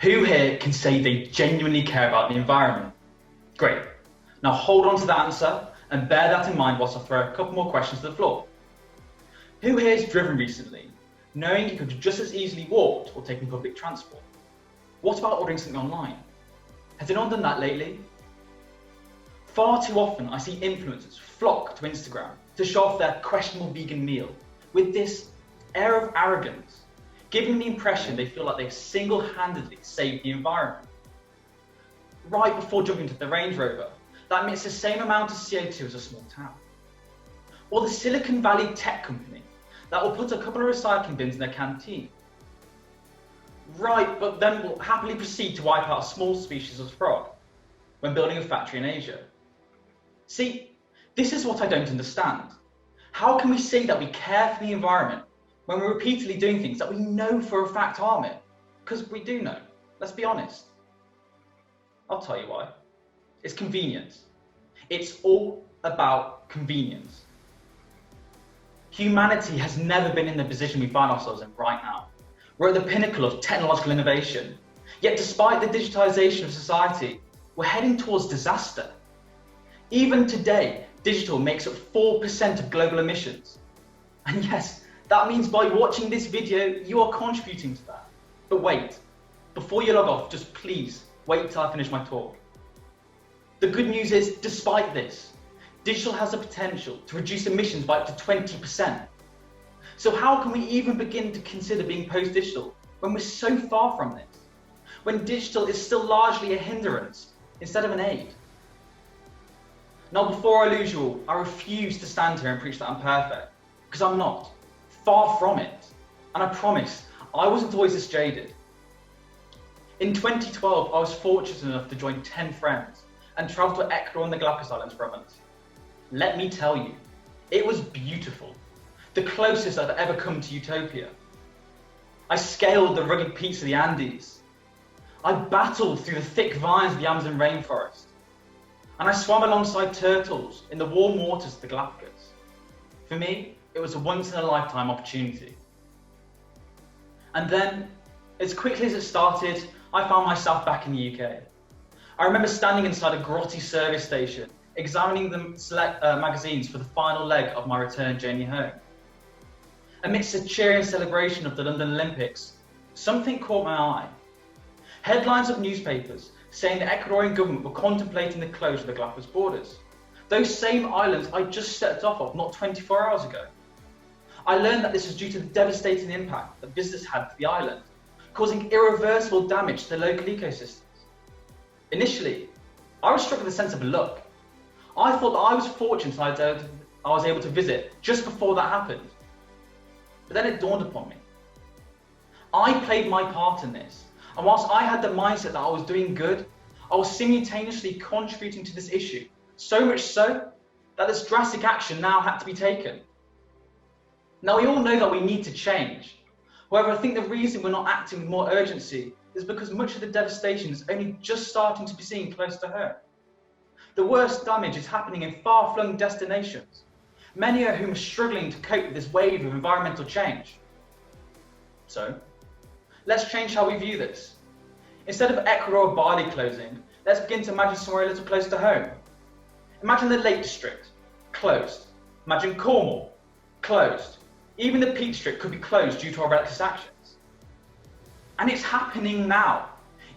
Who here can say they genuinely care about the environment? Great. Now hold on to that answer and bear that in mind whilst I throw a couple more questions to the floor. Who here has driven recently, knowing you could have just as easily walked or taken public transport? What about ordering something online? Has anyone done that lately? Far too often I see influencers flock to Instagram to show off their questionable vegan meal with this air of arrogance, giving the impression they feel like they've single-handedly saved the environment. Right before jumping to the Range Rover, that emits the same amount of CO2 as a small town. Or the Silicon Valley tech company that will put a couple of recycling bins in their canteen. Right, but then will happily proceed to wipe out a small species of frog when building a factory in Asia. See, this is what I don't understand. How can we say that we care for the environment when we're repeatedly doing things that we know for a fact harm it? Because we do know, let's be honest. I'll tell you why. It's convenience. It's all about convenience. Humanity has never been in the position we find ourselves in right now. We're at the pinnacle of technological innovation. Yet despite the digitization of society, we're heading towards disaster. Even today, digital makes up 4% of global emissions. And yes, that means by watching this video, you are contributing to that. But wait, before you log off, just please wait till I finish my talk. The good news is, despite this, digital has the potential to reduce emissions by up to 20%. So how can we even begin to consider being post-digital when we're so far from this? When digital is still largely a hindrance instead of an aid? Now, before I lose you all, I refuse to stand here and preach that I'm perfect, because I'm not. Far from it. And I promise, I wasn't always this jaded. In 2012, I was fortunate enough to join 10 friends and travel to Ecuador and the Galapagos Islands for a month. Let me tell you, it was beautiful. The closest I've ever come to utopia. I scaled the rugged peaks of the Andes. I battled through the thick vines of the Amazon rainforest. And I swam alongside turtles in the warm waters of the Galapagos. For me, it was a once-in-a-lifetime opportunity. And then, as quickly as it started, I found myself back in the UK. I remember standing inside a grotty service station, examining the select magazines for the final leg of my return journey home. Amidst a cheering celebration of the London Olympics, something caught my eye. Headlines of newspapers saying the Ecuadorian government were contemplating the closure of the Galapagos borders. Those same islands I just stepped off of not 24 hours ago. I learned that this was due to the devastating impact that visitors had to the island, causing irreversible damage to the local ecosystems. Initially, I was struck with a sense of luck. I thought that I was fortunate I was able to visit just before that happened. But then it dawned upon me. I played my part in this, and whilst I had the mindset that I was doing good, I was simultaneously contributing to this issue, so much so that this drastic action now had to be taken. Now, we all know that we need to change. However, I think the reason we're not acting with more urgency is because much of the devastation is only just starting to be seen close to home. The worst damage is happening in far-flung destinations, many of whom are struggling to cope with this wave of environmental change. So, let's change how we view this. Instead of Ecuador or Bali closing, let's begin to imagine somewhere a little closer to home. Imagine the Lake District, closed. Imagine Cornwall, closed. Even the Peak District could be closed due to our reckless actions. And it's happening now.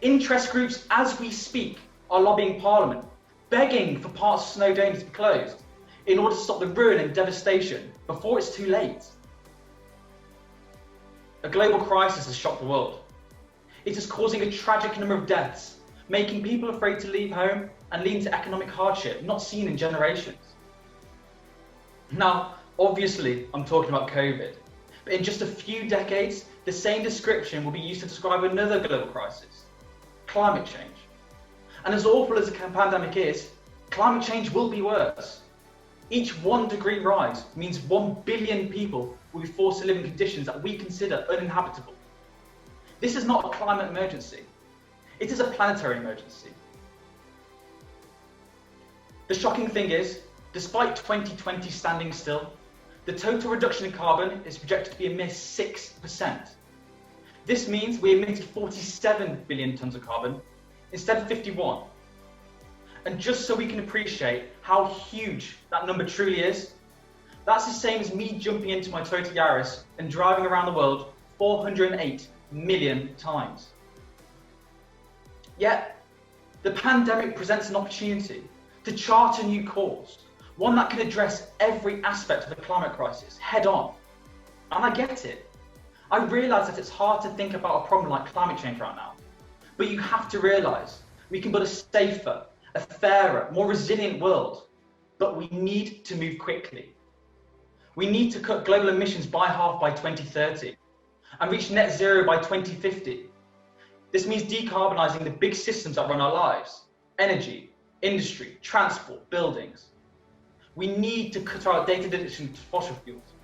Interest groups, as we speak, are lobbying Parliament, begging for parts of Snowdonia to be closed in order to stop the ruin and devastation before it's too late. A global crisis has shocked the world. It is causing a tragic number of deaths, making people afraid to leave home and leading to economic hardship not seen in generations. Now, obviously, I'm talking about COVID, but in just a few decades, the same description will be used to describe another global crisis, climate change. And as awful as the pandemic is, climate change will be worse. Each 1 degree rise means 1 billion people will be forced to live in conditions that we consider uninhabitable. This is not a climate emergency. It is a planetary emergency. The shocking thing is, despite 2020 standing still, the total reduction in carbon is projected to be a mere 6%. This means we emitted 47 billion tonnes of carbon instead of 51. And just so we can appreciate how huge that number truly is, that's the same as me jumping into my Toyota Yaris and driving around the world 408 million times. Yet, the pandemic presents an opportunity to chart a new course, one that can address every aspect of the climate crisis head on. And I get it. I realise that it's hard to think about a problem like climate change right now. But you have to realise we can build a safer, a fairer, more resilient world. But we need to move quickly. We need to cut global emissions by half by 2030 and reach net zero by 2050. This means decarbonising the big systems that run our lives: energy, industry, transport, buildings. We need to cut our outdated addiction to fossil fuels,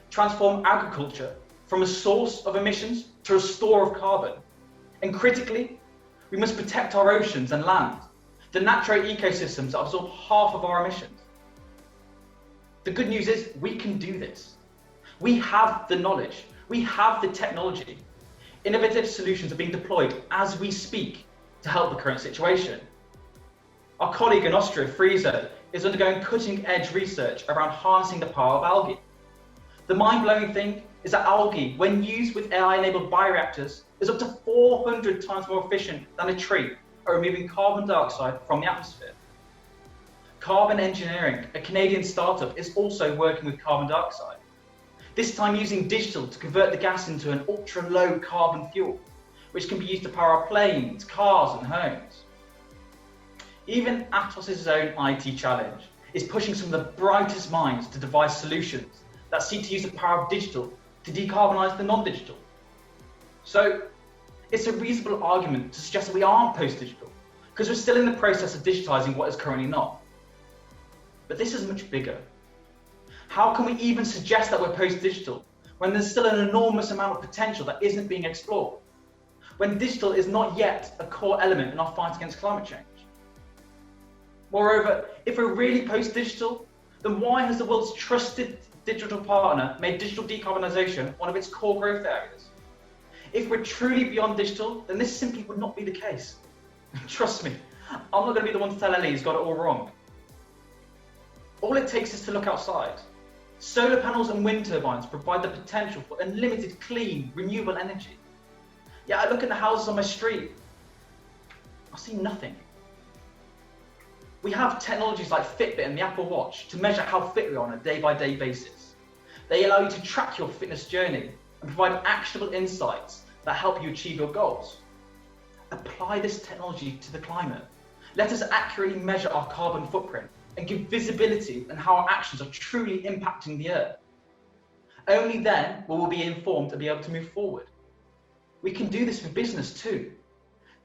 transform agriculture from a source of emissions to a store of carbon. And critically, we must protect our oceans and land, the natural ecosystems that absorb half of our emissions. The good news is we can do this. We have the knowledge, we have the technology. Innovative solutions are being deployed as we speak to help the current situation. Our colleague in Austria, Friese, is undergoing cutting-edge research around harnessing the power of algae. The mind-blowing thing is that algae, when used with AI-enabled bioreactors, is up to 400 times more efficient than a tree at removing carbon dioxide from the atmosphere. Carbon Engineering, a Canadian startup, is also working with carbon dioxide, this time using digital to convert the gas into an ultra-low carbon fuel, which can be used to power our planes, cars and homes. Even Atos' own IT challenge is pushing some of the brightest minds to devise solutions that seek to use the power of digital to decarbonise the non-digital. So it's a reasonable argument to suggest that we aren't post-digital, because we're still in the process of digitising what is currently not. But this is much bigger. How can we even suggest that we're post-digital when there's still an enormous amount of potential that isn't being explored? When digital is not yet a core element in our fight against climate change? Moreover, if we're really post-digital, then why has the world's trusted digital partner made digital decarbonisation one of its core growth areas? If we're truly beyond digital, then this simply would not be the case. Trust me, I'm not going to be the one to tell Ellie he's got it all wrong. All it takes is to look outside. Solar panels and wind turbines provide the potential for unlimited, clean, renewable energy. Yet I look at the houses on my street, I see nothing. We have technologies like Fitbit and the Apple Watch to measure how fit we are on a day-by-day basis. They allow you to track your fitness journey and provide actionable insights that help you achieve your goals. Apply this technology to the climate. Let us accurately measure our carbon footprint and give visibility on how our actions are truly impacting the Earth. Only then will we be informed and be able to move forward. We can do this for business too.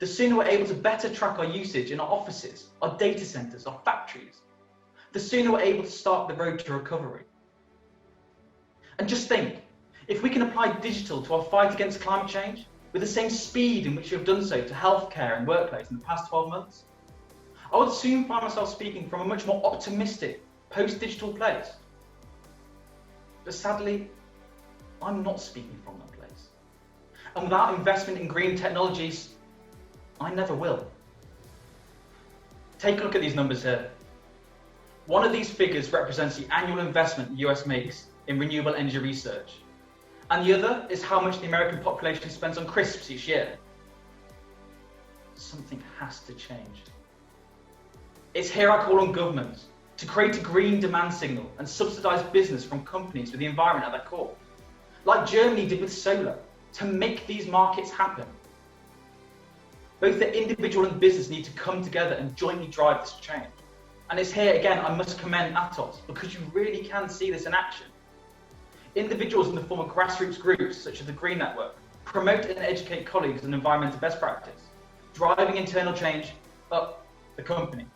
The sooner we're able to better track our usage in our offices, our data centres, our factories, the sooner we're able to start the road to recovery. And just think, if we can apply digital to our fight against climate change with the same speed in which we have done so to healthcare and workplace in the past 12 months, I would soon find myself speaking from a much more optimistic, post-digital place. But sadly, I'm not speaking from that place. And without investment in green technologies, I never will. Take a look at these numbers here. One of these figures represents the annual investment the US makes in renewable energy research. And the other is how much the American population spends on crisps each year. Something has to change. It's here I call on governments to create a green demand signal and subsidise business from companies with the environment at their core, like Germany did with solar, to make these markets happen. Both the individual and business need to come together and jointly drive this change. And it's here again I must commend Atos, because you really can see this in action. Individuals in the form of grassroots groups such as the Green Network promote and educate colleagues on environmental best practice, driving internal change up the company.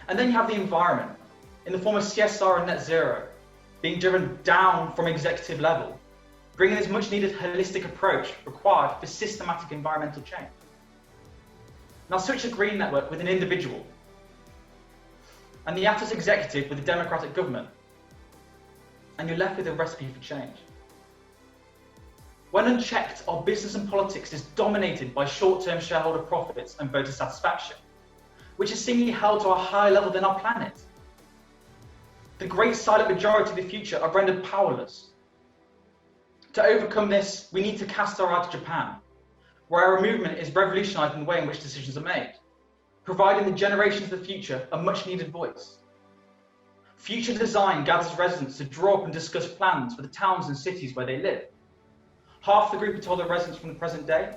And then you have the environment in the form of CSR and net zero being driven down from executive level, bringing this much needed holistic approach required for systematic environmental change. Now switch the Green Network with an individual and the Atos executive with a democratic government, and you're left with a recipe for change. When When unchecked, our business and politics is dominated by short-term shareholder profits and voter satisfaction, which is seemingly held to a higher level than our planet. The great silent majority of the future are rendered powerless. To overcome this, we need to cast our eye to Japan, where our movement is revolutionising the way in which decisions are made, providing the generations of the future a much-needed voice. Future design gathers residents to draw up and discuss plans for the towns and cities where they live. Half the group are told their residents from the present day,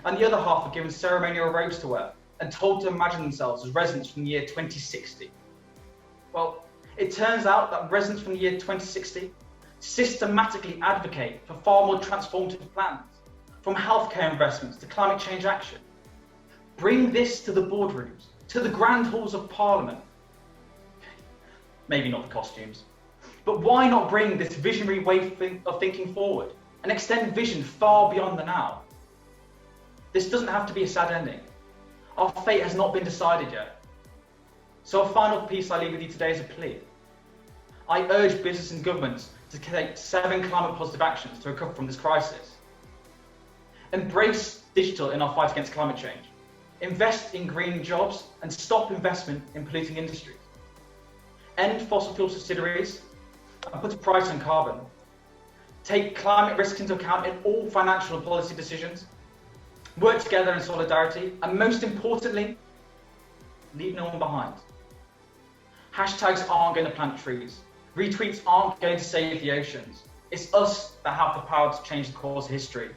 and the other half are given ceremonial robes to wear and told to imagine themselves as residents from the year 2060. Well, it turns out that residents from the year 2060 systematically advocate for far more transformative plans, from healthcare investments to climate change action. Bring this to the boardrooms, to the grand halls of Parliament. Maybe not the costumes, but why not bring this visionary way of thinking forward and extend vision far beyond the now? This doesn't have to be a sad ending. Our fate has not been decided yet. So a final piece I leave with you today is a plea. I urge business and governments to take 7 climate positive actions to recover from this crisis. Embrace digital in our fight against climate change. Invest in green jobs and stop investment in polluting industries. End fossil fuel subsidiaries and put a price on carbon. Take climate risks into account in all financial and policy decisions. Work together in solidarity, and most importantly, leave no one behind. Hashtags aren't going to plant trees. Retweets aren't going to save the oceans. It's us that have the power to change the course of history,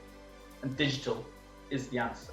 and digital is the answer.